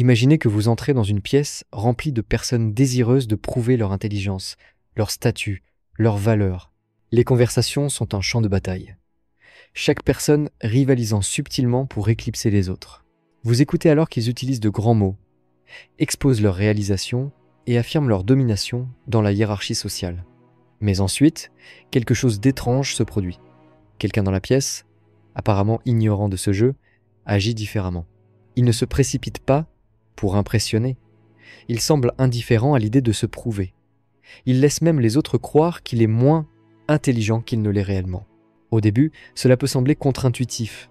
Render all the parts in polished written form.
Imaginez que vous entrez dans une pièce remplie de personnes désireuses de prouver leur intelligence, leur statut, leurs valeurs. Les conversations sont un champ de bataille. Chaque personne rivalisant subtilement pour éclipser les autres. Vous écoutez alors qu'ils utilisent de grands mots, exposent leurs réalisations et affirment leur domination dans la hiérarchie sociale. Mais ensuite, quelque chose d'étrange se produit. Quelqu'un dans la pièce, apparemment ignorant de ce jeu, agit différemment. Il ne se précipite pas pour impressionner. Il semble indifférent à l'idée de se prouver. Il laisse même les autres croire qu'il est moins intelligent qu'il ne l'est réellement. Au début, cela peut sembler contre-intuitif.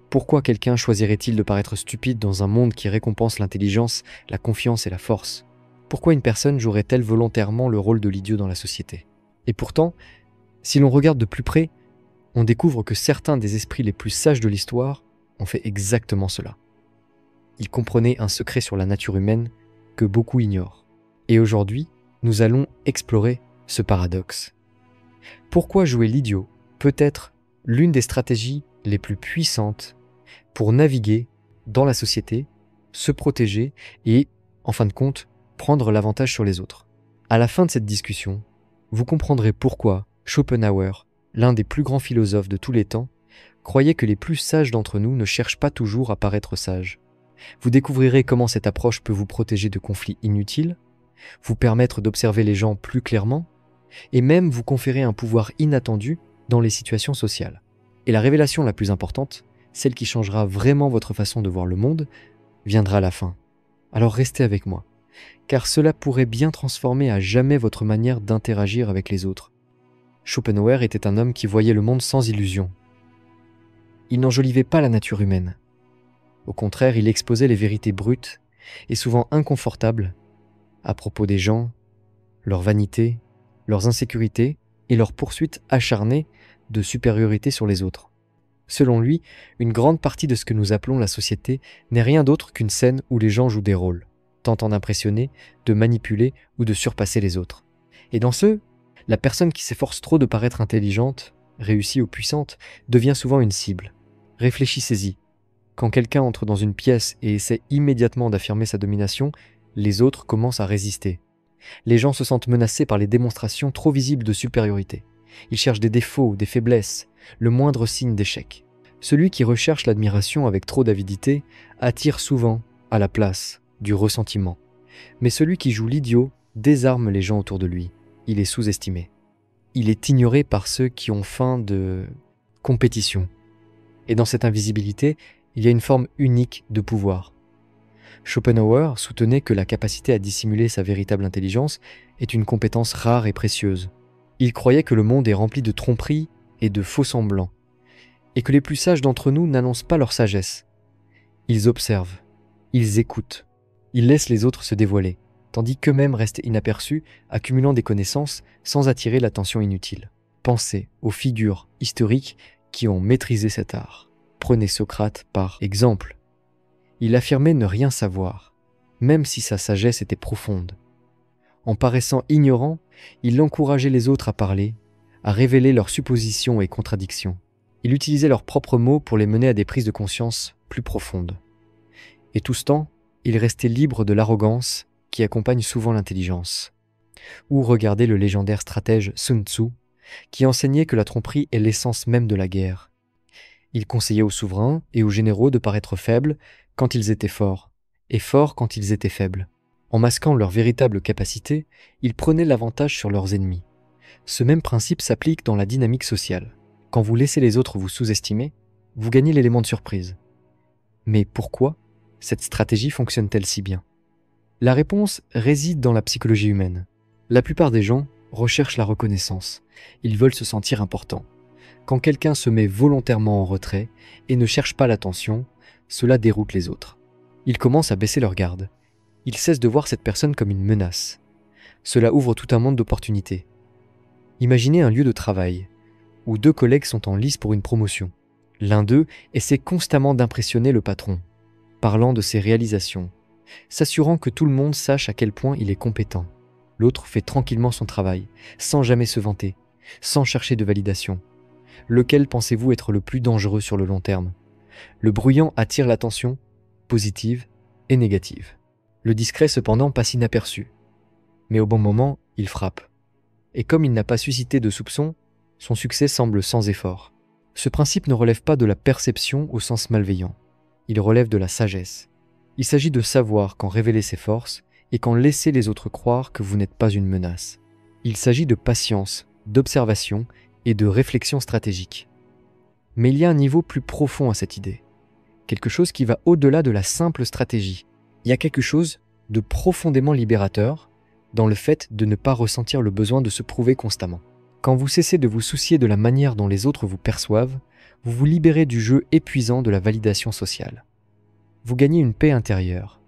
Pourquoi quelqu'un choisirait-il de paraître stupide dans un monde qui récompense l'intelligence, la confiance et la force? Pourquoi une personne jouerait-elle volontairement le rôle de l'idiot dans la société? Et pourtant, si l'on regarde de plus près, on découvre que certains des esprits les plus sages de l'histoire ont fait exactement cela. Ils comprenaient un secret sur la nature humaine que beaucoup ignorent. Et aujourd'hui, nous allons explorer ce paradoxe. Pourquoi jouer l'idiot peut être l'une des stratégies les plus puissantes pour naviguer dans la société, se protéger et, en fin de compte, prendre l'avantage sur les autres. À la fin de cette discussion, vous comprendrez pourquoi Schopenhauer, l'un des plus grands philosophes de tous les temps, croyait que les plus sages d'entre nous ne cherchent pas toujours à paraître sages. Vous découvrirez comment cette approche peut vous protéger de conflits inutiles, vous permettre d'observer les gens plus clairement, et même vous conférer un pouvoir inattendu dans les situations sociales. Et la révélation la plus importante, celle qui changera vraiment votre façon de voir le monde, viendra à la fin. Alors restez avec moi, car cela pourrait bien transformer à jamais votre manière d'interagir avec les autres. Schopenhauer était un homme qui voyait le monde sans illusion. Il n'enjolivait pas la nature humaine. Au contraire, il exposait les vérités brutes et souvent inconfortables à propos des gens, leur vanité, leurs insécurités et leur poursuite acharnée de supériorité sur les autres. Selon lui, une grande partie de ce que nous appelons la société n'est rien d'autre qu'une scène où les gens jouent des rôles, tentant d'impressionner, de manipuler ou de surpasser les autres. Et dans ce, la personne qui s'efforce trop de paraître intelligente, réussie ou puissante, devient souvent une cible. Réfléchissez-y. Quand quelqu'un entre dans une pièce et essaie immédiatement d'affirmer sa domination, les autres commencent à résister. Les gens se sentent menacés par les démonstrations trop visibles de supériorité. Ils cherchent des défauts, des faiblesses, le moindre signe d'échec. Celui qui recherche l'admiration avec trop d'avidité attire souvent, à la place, du ressentiment. Mais celui qui joue l'idiot désarme les gens autour de lui. Il est sous-estimé. Il est ignoré par ceux qui ont faim de compétition. Et dans cette invisibilité, il y a une forme unique de pouvoir. Schopenhauer soutenait que la capacité à dissimuler sa véritable intelligence est une compétence rare et précieuse. Il croyait que le monde est rempli de tromperies et de faux semblants, et que les plus sages d'entre nous n'annoncent pas leur sagesse. Ils observent, ils écoutent, ils laissent les autres se dévoiler, tandis qu'eux-mêmes restent inaperçus, accumulant des connaissances sans attirer l'attention inutile. Pensez aux figures historiques qui ont maîtrisé cet art. Prenez Socrate par exemple. Il affirmait ne rien savoir, même si sa sagesse était profonde. En paraissant ignorant, il encourageait les autres à parler, à révéler leurs suppositions et contradictions. Il utilisait leurs propres mots pour les mener à des prises de conscience plus profondes. Et tout ce temps, il restait libre de l'arrogance qui accompagne souvent l'intelligence. Ou regardez le légendaire stratège Sun Tzu, qui enseignait que la tromperie est l'essence même de la guerre. Il conseillait aux souverains et aux généraux de paraître faibles quand ils étaient forts, et forts quand ils étaient faibles. En masquant leurs véritables capacités, ils prenaient l'avantage sur leurs ennemis. Ce même principe s'applique dans la dynamique sociale. Quand vous laissez les autres vous sous-estimer, vous gagnez l'élément de surprise. Mais pourquoi cette stratégie fonctionne-t-elle si bien? La réponse réside dans la psychologie humaine. La plupart des gens recherchent la reconnaissance. Ils veulent se sentir importants. Quand quelqu'un se met volontairement en retrait et ne cherche pas l'attention, cela déroute les autres. Ils commencent à baisser leur garde. Ils cessent de voir cette personne comme une menace. Cela ouvre tout un monde d'opportunités. Imaginez un lieu de travail, où deux collègues sont en lice pour une promotion. L'un d'eux essaie constamment d'impressionner le patron, parlant de ses réalisations, s'assurant que tout le monde sache à quel point il est compétent. L'autre fait tranquillement son travail, sans jamais se vanter, sans chercher de validation. Lequel pensez-vous être le plus dangereux sur le long terme? Le bruyant attire l'attention, positive, et négative. Le discret cependant passe inaperçu. Mais au bon moment, il frappe. Et comme il n'a pas suscité de soupçons, son succès semble sans effort. Ce principe ne relève pas de la perception au sens malveillant. Il relève de la sagesse. Il s'agit de savoir quand révéler ses forces et quand laisser les autres croire que vous n'êtes pas une menace. Il s'agit de patience, d'observation et de réflexion stratégique. Mais il y a un niveau plus profond à cette idée. Quelque chose qui va au-delà de la simple stratégie. Il y a quelque chose de profondément libérateur dans le fait de ne pas ressentir le besoin de se prouver constamment. Quand vous cessez de vous soucier de la manière dont les autres vous perçoivent, vous vous libérez du jeu épuisant de la validation sociale. Vous gagnez une paix intérieure.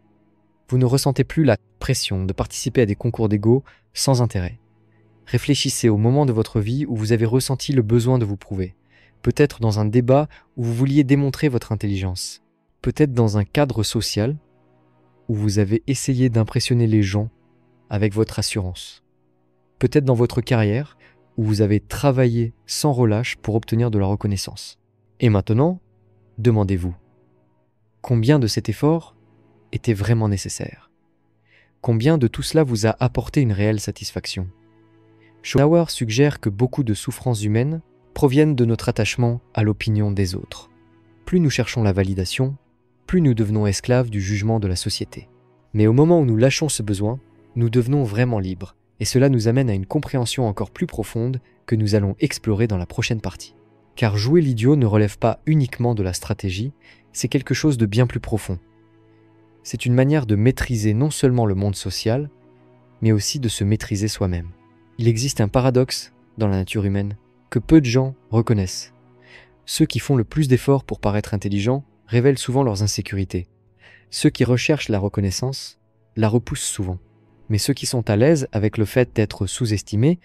Vous ne ressentez plus la pression de participer à des concours d'ego sans intérêt. Réfléchissez au moment de votre vie où vous avez ressenti le besoin de vous prouver. Peut-être dans un débat où vous vouliez démontrer votre intelligence. Peut-être dans un cadre social où vous avez essayé d'impressionner les gens avec votre assurance. Peut-être dans votre carrière où vous avez travaillé sans relâche pour obtenir de la reconnaissance. Et maintenant, demandez-vous, combien de cet effort était vraiment nécessaire? Combien de tout cela vous a apporté une réelle satisfaction? Schopenhauer suggère que beaucoup de souffrances humaines proviennent de notre attachement à l'opinion des autres. Plus nous cherchons la validation, plus nous devenons esclaves du jugement de la société. Mais au moment où nous lâchons ce besoin, nous devenons vraiment libres, et cela nous amène à une compréhension encore plus profonde que nous allons explorer dans la prochaine partie. Car jouer l'idiot ne relève pas uniquement de la stratégie, c'est quelque chose de bien plus profond. C'est une manière de maîtriser non seulement le monde social, mais aussi de se maîtriser soi-même. Il existe un paradoxe dans la nature humaine que peu de gens reconnaissent. Ceux qui font le plus d'efforts pour paraître intelligents révèlent souvent leurs insécurités. Ceux qui recherchent la reconnaissance la repoussent souvent. Mais ceux qui sont à l'aise avec le fait d'être sous-estimés,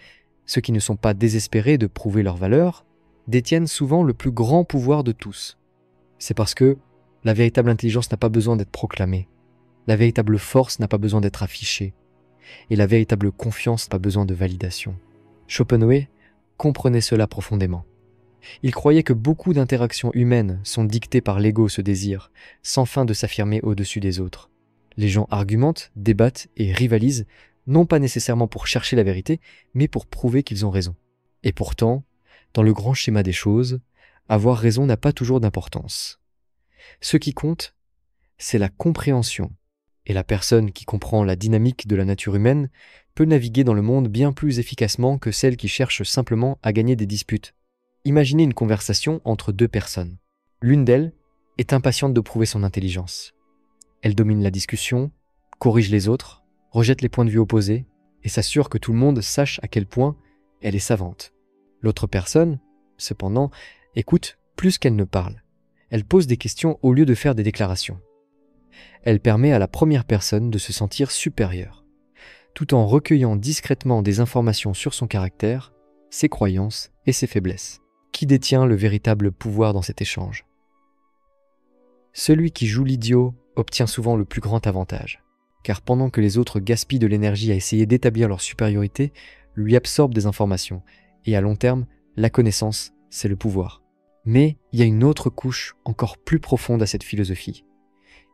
ceux qui ne sont pas désespérés de prouver leur valeur, détiennent souvent le plus grand pouvoir de tous. C'est parce que la véritable intelligence n'a pas besoin d'être proclamée. La véritable force n'a pas besoin d'être affichée. Et la véritable confiance n'a pas besoin de validation. Schopenhauer comprenait cela profondément. Il croyait que beaucoup d'interactions humaines sont dictées par l'ego, ce désir, sans fin de s'affirmer au-dessus des autres. Les gens argumentent, débattent et rivalisent, non pas nécessairement pour chercher la vérité, mais pour prouver qu'ils ont raison. Et pourtant, dans le grand schéma des choses, avoir raison n'a pas toujours d'importance. Ce qui compte, c'est la compréhension. Et la personne qui comprend la dynamique de la nature humaine peut naviguer dans le monde bien plus efficacement que celle qui cherche simplement à gagner des disputes. Imaginez une conversation entre deux personnes. L'une d'elles est impatiente de prouver son intelligence. Elle domine la discussion, corrige les autres, rejette les points de vue opposés et s'assure que tout le monde sache à quel point elle est savante. L'autre personne, cependant, écoute plus qu'elle ne parle. Elle pose des questions au lieu de faire des déclarations. Elle permet à la première personne de se sentir supérieure, tout en recueillant discrètement des informations sur son caractère, ses croyances et ses faiblesses. Qui détient le véritable pouvoir dans cet échange? Celui qui joue l'idiot obtient souvent le plus grand avantage, car pendant que les autres gaspillent de l'énergie à essayer d'établir leur supériorité, lui absorbe des informations, et à long terme, la connaissance, c'est le pouvoir. Mais il y a une autre couche encore plus profonde à cette philosophie.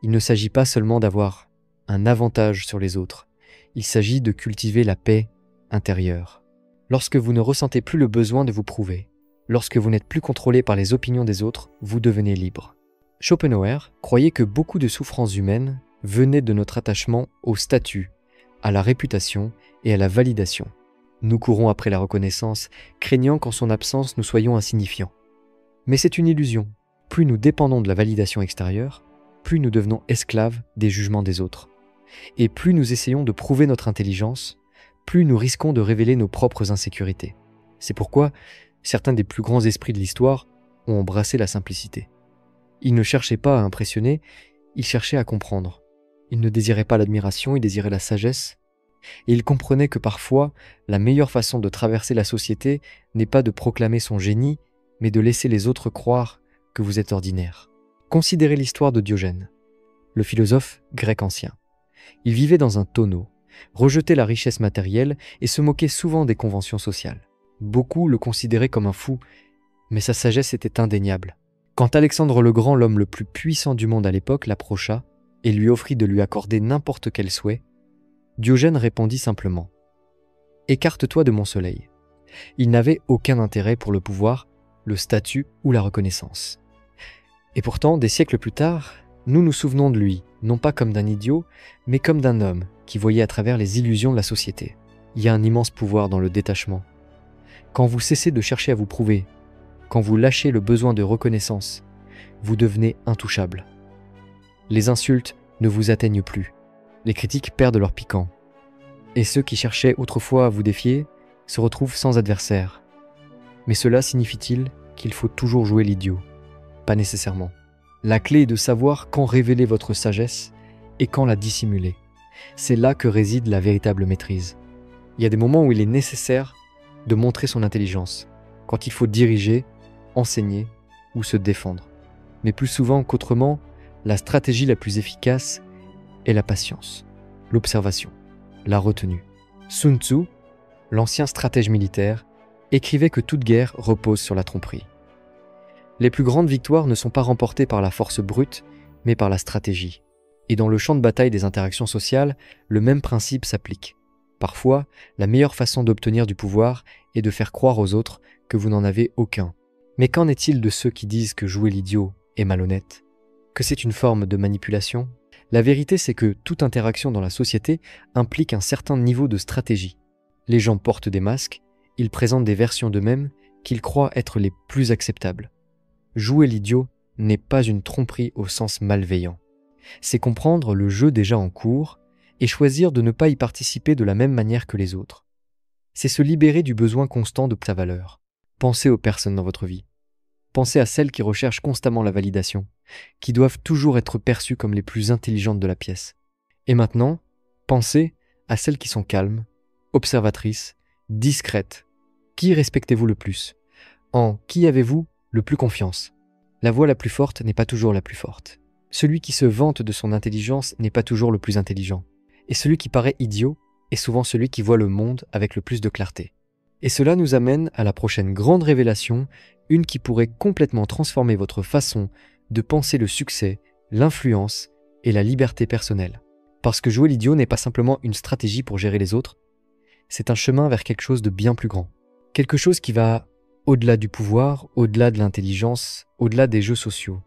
Il ne s'agit pas seulement d'avoir un avantage sur les autres, il s'agit de cultiver la paix intérieure. Lorsque vous ne ressentez plus le besoin de vous prouver, lorsque vous n'êtes plus contrôlé par les opinions des autres, vous devenez libre. Schopenhauer croyait que beaucoup de souffrances humaines venaient de notre attachement au statut, à la réputation et à la validation. Nous courons après la reconnaissance, craignant qu'en son absence nous soyons insignifiants. Mais c'est une illusion. Plus nous dépendons de la validation extérieure, plus nous devenons esclaves des jugements des autres. Et plus nous essayons de prouver notre intelligence, plus nous risquons de révéler nos propres insécurités. C'est pourquoi certains des plus grands esprits de l'histoire ont embrassé la simplicité. Ils ne cherchaient pas à impressionner, ils cherchaient à comprendre. Ils ne désiraient pas l'admiration, ils désiraient la sagesse. Et ils comprenaient que parfois, la meilleure façon de traverser la société n'est pas de proclamer son génie, mais de laisser les autres croire que vous êtes ordinaire. Considérez l'histoire de Diogène, le philosophe grec ancien. Il vivait dans un tonneau, rejetait la richesse matérielle et se moquait souvent des conventions sociales. Beaucoup le considéraient comme un fou, mais sa sagesse était indéniable. Quand Alexandre le Grand, l'homme le plus puissant du monde à l'époque, l'approcha, et lui offrit de lui accorder n'importe quel souhait, Diogène répondit simplement « Écarte-toi de mon soleil ». Il n'avait aucun intérêt pour le pouvoir, le statut ou la reconnaissance. Et pourtant, des siècles plus tard, nous nous souvenons de lui, non pas comme d'un idiot, mais comme d'un homme qui voyait à travers les illusions de la société. Il y a un immense pouvoir dans le détachement. Quand vous cessez de chercher à vous prouver, quand vous lâchez le besoin de reconnaissance, vous devenez intouchable. Les insultes ne vous atteignent plus, les critiques perdent leur piquant. Et ceux qui cherchaient autrefois à vous défier se retrouvent sans adversaire. Mais cela signifie-t-il qu'il faut toujours jouer l'idiot? Pas nécessairement. La clé est de savoir quand révéler votre sagesse et quand la dissimuler. C'est là que réside la véritable maîtrise. Il y a des moments où il est nécessaire de montrer son intelligence, quand il faut diriger, enseigner ou se défendre. Mais plus souvent qu'autrement, la stratégie la plus efficace est la patience, l'observation, la retenue. Sun Tzu, l'ancien stratège militaire, écrivait que toute guerre repose sur la tromperie. Les plus grandes victoires ne sont pas remportées par la force brute, mais par la stratégie. Et dans le champ de bataille des interactions sociales, le même principe s'applique. Parfois, la meilleure façon d'obtenir du pouvoir est de faire croire aux autres que vous n'en avez aucun. Mais qu'en est-il de ceux qui disent que jouer l'idiot est malhonnête? Que c'est une forme de manipulation? La vérité, c'est que toute interaction dans la société implique un certain niveau de stratégie. Les gens portent des masques, ils présentent des versions d'eux-mêmes qu'ils croient être les plus acceptables. Jouer l'idiot n'est pas une tromperie au sens malveillant. C'est comprendre le jeu déjà en cours et choisir de ne pas y participer de la même manière que les autres. C'est se libérer du besoin constant de sa valeur. Pensez aux personnes dans votre vie. Pensez à celles qui recherchent constamment la validation, qui doivent toujours être perçues comme les plus intelligentes de la pièce. Et maintenant, pensez à celles qui sont calmes, observatrices, discrètes. Qui respectez-vous le plus? En qui avez-vous le plus confiance? La voix la plus forte n'est pas toujours la plus forte. Celui qui se vante de son intelligence n'est pas toujours le plus intelligent. Et celui qui paraît idiot est souvent celui qui voit le monde avec le plus de clarté. Et cela nous amène à la prochaine grande révélation, une qui pourrait complètement transformer votre façon de penser le succès, l'influence et la liberté personnelle. Parce que jouer l'idiot n'est pas simplement une stratégie pour gérer les autres, c'est un chemin vers quelque chose de bien plus grand. Quelque chose qui va au-delà du pouvoir, au-delà de l'intelligence, au-delà des jeux sociaux.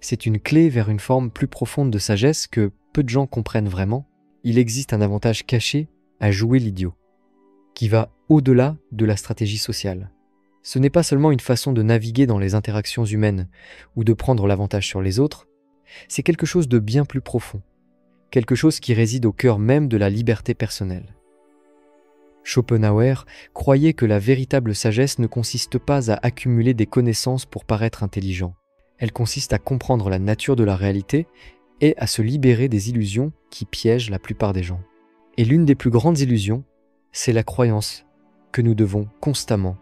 C'est une clé vers une forme plus profonde de sagesse que peu de gens comprennent vraiment. Il existe un avantage caché à jouer l'idiot, qui va au-delà de la stratégie sociale. Ce n'est pas seulement une façon de naviguer dans les interactions humaines ou de prendre l'avantage sur les autres, c'est quelque chose de bien plus profond, quelque chose qui réside au cœur même de la liberté personnelle. Schopenhauer croyait que la véritable sagesse ne consiste pas à accumuler des connaissances pour paraître intelligent. Elle consiste à comprendre la nature de la réalité et à se libérer des illusions qui piègent la plupart des gens. Et l'une des plus grandes illusions, c'est la croyance que nous devons constamment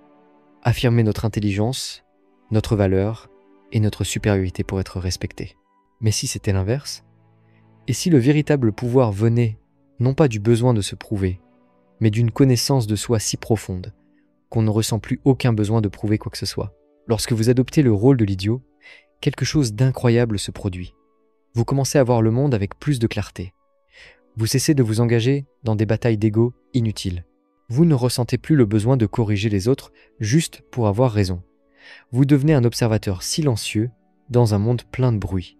affirmer notre intelligence, notre valeur et notre supériorité pour être respectés. Mais si c'était l'inverse? Et si le véritable pouvoir venait non pas du besoin de se prouver, mais d'une connaissance de soi si profonde qu'on ne ressent plus aucun besoin de prouver quoi que ce soit? Lorsque vous adoptez le rôle de l'idiot, quelque chose d'incroyable se produit. Vous commencez à voir le monde avec plus de clarté. Vous cessez de vous engager dans des batailles d'ego inutiles. Vous ne ressentez plus le besoin de corriger les autres juste pour avoir raison. Vous devenez un observateur silencieux dans un monde plein de bruit.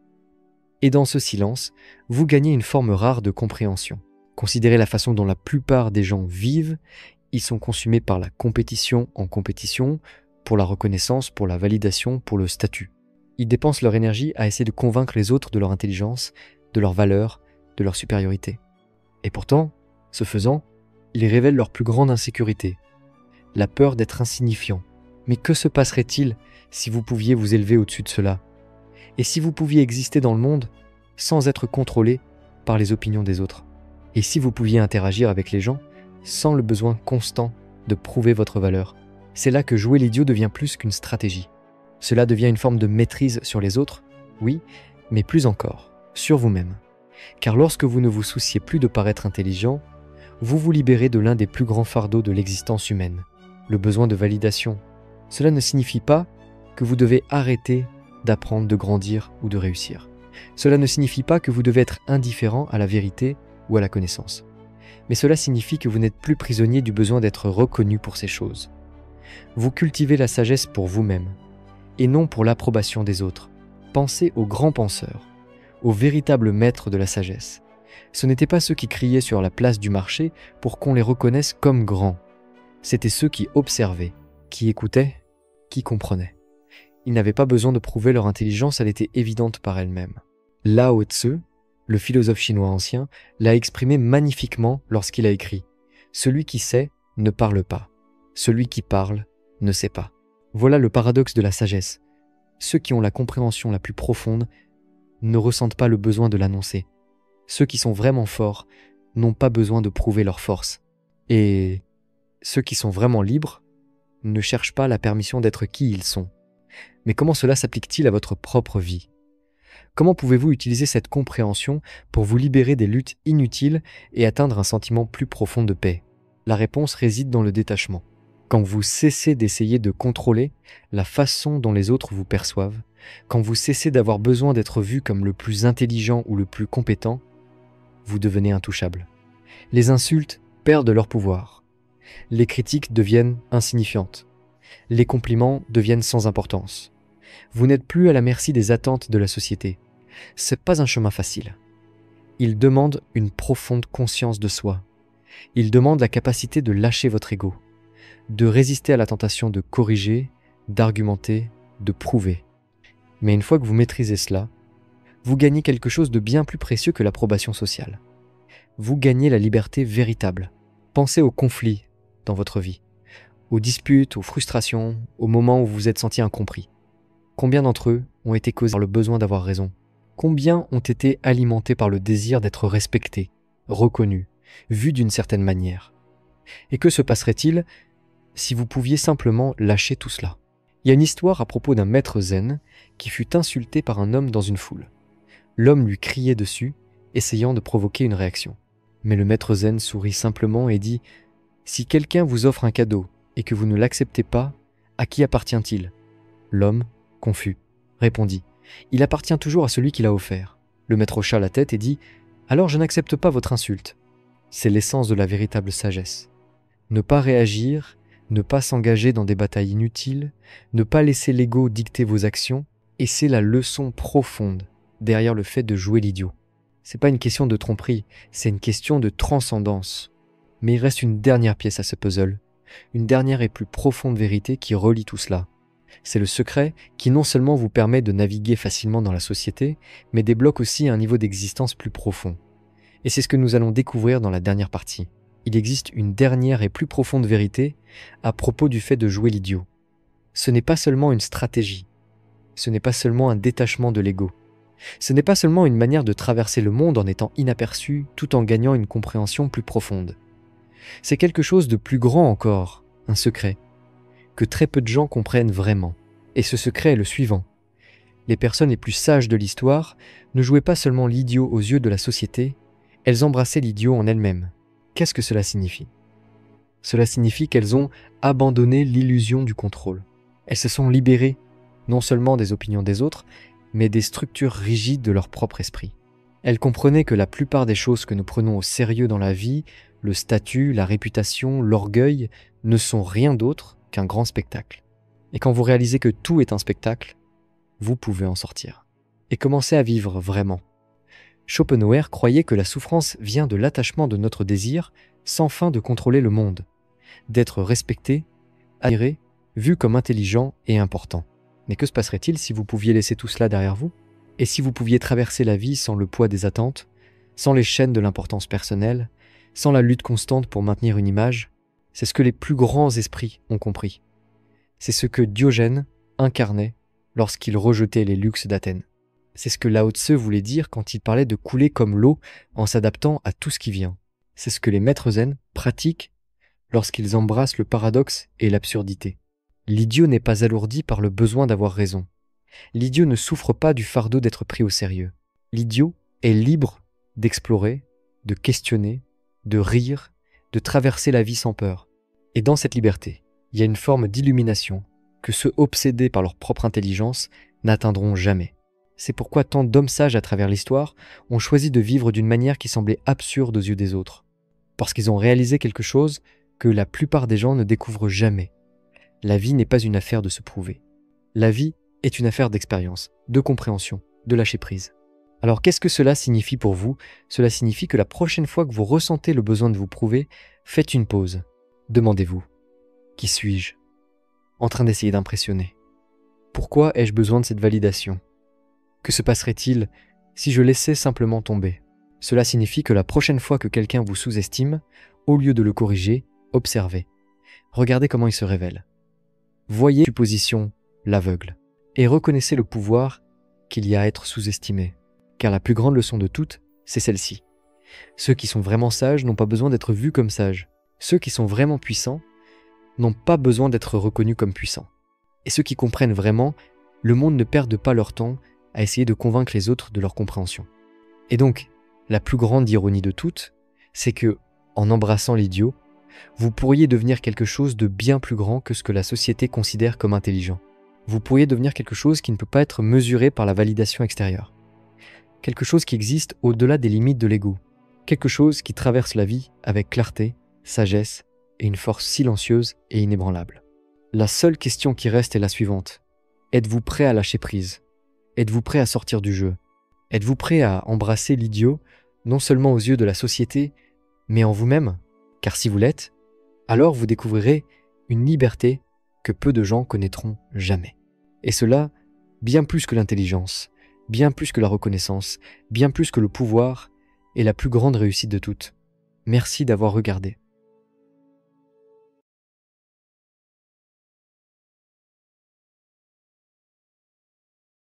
Et dans ce silence, vous gagnez une forme rare de compréhension. Considérez la façon dont la plupart des gens vivent. Ils sont consumés par la compétition en compétition, pour la reconnaissance, pour la validation, pour le statut. Ils dépensent leur énergie à essayer de convaincre les autres de leur intelligence, de leur valeur, de leur supériorité. Et pourtant, ce faisant, ils révèlent leur plus grande insécurité, la peur d'être insignifiant. Mais que se passerait-il si vous pouviez vous élever au-dessus de cela? Et si vous pouviez exister dans le monde sans être contrôlé par les opinions des autres? Et si vous pouviez interagir avec les gens sans le besoin constant de prouver votre valeur? C'est là que jouer l'idiot devient plus qu'une stratégie. Cela devient une forme de maîtrise sur les autres, oui, mais plus encore, sur vous-même. Car lorsque vous ne vous souciez plus de paraître intelligent, vous vous libérez de l'un des plus grands fardeaux de l'existence humaine, le besoin de validation. Cela ne signifie pas que vous devez arrêter d'apprendre, de grandir ou de réussir. Cela ne signifie pas que vous devez être indifférent à la vérité ou à la connaissance. Mais cela signifie que vous n'êtes plus prisonnier du besoin d'être reconnu pour ces choses. Vous cultivez la sagesse pour vous-même, et non pour l'approbation des autres. Pensez aux grands penseurs, aux véritables maîtres de la sagesse. Ce n'étaient pas ceux qui criaient sur la place du marché pour qu'on les reconnaisse comme grands. C'étaient ceux qui observaient, qui écoutaient, qui comprenaient. Ils n'avaient pas besoin de prouver leur intelligence, elle était évidente par elle-même. Lao Tzu, le philosophe chinois ancien, l'a exprimé magnifiquement lorsqu'il a écrit « Celui qui sait ne parle pas, celui qui parle ne sait pas ». Voilà le paradoxe de la sagesse. Ceux qui ont la compréhension la plus profonde ne ressentent pas le besoin de l'annoncer. Ceux qui sont vraiment forts n'ont pas besoin de prouver leur force. Et ceux qui sont vraiment libres ne cherchent pas la permission d'être qui ils sont. Mais comment cela s'applique-t-il à votre propre vie ? Comment pouvez-vous utiliser cette compréhension pour vous libérer des luttes inutiles et atteindre un sentiment plus profond de paix ? La réponse réside dans le détachement. Quand vous cessez d'essayer de contrôler la façon dont les autres vous perçoivent, quand vous cessez d'avoir besoin d'être vu comme le plus intelligent ou le plus compétent, vous devenez intouchable. Les insultes perdent leur pouvoir. Les critiques deviennent insignifiantes. Les compliments deviennent sans importance. Vous n'êtes plus à la merci des attentes de la société. C'est pas un chemin facile. Il demande une profonde conscience de soi. Il demande la capacité de lâcher votre ego, de résister à la tentation de corriger, d'argumenter, de prouver. Mais une fois que vous maîtrisez cela, vous gagnez quelque chose de bien plus précieux que l'approbation sociale. Vous gagnez la liberté véritable. Pensez aux conflits dans votre vie, aux disputes, aux frustrations, aux moments où vous vous êtes senti incompris. Combien d'entre eux ont été causés par le besoin d'avoir raison ? Combien ont été alimentés par le désir d'être respectés, reconnus, vus d'une certaine manière ? Et que se passerait-il si vous pouviez simplement lâcher tout cela ? Il y a une histoire à propos d'un maître zen qui fut insulté par un homme dans une foule. L'homme lui criait dessus, essayant de provoquer une réaction. Mais le maître zen sourit simplement et dit « Si quelqu'un vous offre un cadeau et que vous ne l'acceptez pas, à qui appartient-il » L'homme, confus, répondit « Il appartient toujours à celui qui l'a offert. » Le maître hocha la tête et dit « Alors je n'accepte pas votre insulte. » C'est l'essence de la véritable sagesse. Ne pas réagir, ne pas s'engager dans des batailles inutiles, ne pas laisser l'ego dicter vos actions, et c'est la leçon profonde derrière le fait de jouer l'idiot. C'est pas une question de tromperie, c'est une question de transcendance. Mais il reste une dernière pièce à ce puzzle, une dernière et plus profonde vérité qui relie tout cela. C'est le secret qui non seulement vous permet de naviguer facilement dans la société, mais débloque aussi un niveau d'existence plus profond. Et c'est ce que nous allons découvrir dans la dernière partie. Il existe une dernière et plus profonde vérité à propos du fait de jouer l'idiot. Ce n'est pas seulement une stratégie, ce n'est pas seulement un détachement de l'ego, ce n'est pas seulement une manière de traverser le monde en étant inaperçu tout en gagnant une compréhension plus profonde. C'est quelque chose de plus grand encore, un secret, que très peu de gens comprennent vraiment. Et ce secret est le suivant. Les personnes les plus sages de l'histoire ne jouaient pas seulement l'idiot aux yeux de la société, elles embrassaient l'idiot en elles-mêmes. Qu'est-ce que cela signifie ? Cela signifie qu'elles ont abandonné l'illusion du contrôle. Elles se sont libérées, non seulement des opinions des autres, mais des structures rigides de leur propre esprit. Elles comprenaient que la plupart des choses que nous prenons au sérieux dans la vie, le statut, la réputation, l'orgueil, ne sont rien d'autre qu'un grand spectacle. Et quand vous réalisez que tout est un spectacle, vous pouvez en sortir. Et commencer à vivre vraiment. Schopenhauer croyait que la souffrance vient de l'attachement de notre désir sans fin de contrôler le monde, d'être respecté, admiré, vu comme intelligent et important. Mais que se passerait-il si vous pouviez laisser tout cela derrière vous ? Et si vous pouviez traverser la vie sans le poids des attentes, sans les chaînes de l'importance personnelle, sans la lutte constante pour maintenir une image ? C'est ce que les plus grands esprits ont compris. C'est ce que Diogène incarnait lorsqu'il rejetait les luxes d'Athènes. C'est ce que Lao Tzu voulait dire quand il parlait de couler comme l'eau en s'adaptant à tout ce qui vient. C'est ce que les maîtres zen pratiquent lorsqu'ils embrassent le paradoxe et l'absurdité. L'idiot n'est pas alourdi par le besoin d'avoir raison. L'idiot ne souffre pas du fardeau d'être pris au sérieux. L'idiot est libre d'explorer, de questionner, de rire, de traverser la vie sans peur. Et dans cette liberté, il y a une forme d'illumination que ceux obsédés par leur propre intelligence n'atteindront jamais. C'est pourquoi tant d'hommes sages à travers l'histoire ont choisi de vivre d'une manière qui semblait absurde aux yeux des autres. Parce qu'ils ont réalisé quelque chose que la plupart des gens ne découvrent jamais. La vie n'est pas une affaire de se prouver. La vie est une affaire d'expérience, de compréhension, de lâcher prise. Alors qu'est-ce que cela signifie pour vous? Cela signifie que la prochaine fois que vous ressentez le besoin de vous prouver, faites une pause. Demandez-vous, qui suis-je? En train d'essayer d'impressionner. Pourquoi ai-je besoin de cette validation? Que se passerait-il si je laissais simplement tomber? Cela signifie que la prochaine fois que quelqu'un vous sous-estime, au lieu de le corriger, observez. Regardez comment il se révèle. Voyez supposition l'aveugle et reconnaissez le pouvoir qu'il y a à être sous-estimé. Car la plus grande leçon de toutes, c'est celle-ci. Ceux qui sont vraiment sages n'ont pas besoin d'être vus comme sages. Ceux qui sont vraiment puissants n'ont pas besoin d'être reconnus comme puissants. Et ceux qui comprennent vraiment, le monde ne perdent pas leur temps à essayer de convaincre les autres de leur compréhension. Et donc, la plus grande ironie de toutes, c'est que, en embrassant l'idiot, vous pourriez devenir quelque chose de bien plus grand que ce que la société considère comme intelligent. Vous pourriez devenir quelque chose qui ne peut pas être mesuré par la validation extérieure. Quelque chose qui existe au-delà des limites de l'ego. Quelque chose qui traverse la vie avec clarté, sagesse et une force silencieuse et inébranlable. La seule question qui reste est la suivante. Êtes-vous prêt à lâcher prise? Êtes-vous prêt à sortir du jeu? Êtes-vous prêt à embrasser l'idiot, non seulement aux yeux de la société, mais en vous-même? Car si vous l'êtes, alors vous découvrirez une liberté que peu de gens connaîtront jamais. Et cela, bien plus que l'intelligence, bien plus que la reconnaissance, bien plus que le pouvoir, est la plus grande réussite de toutes. Merci d'avoir regardé.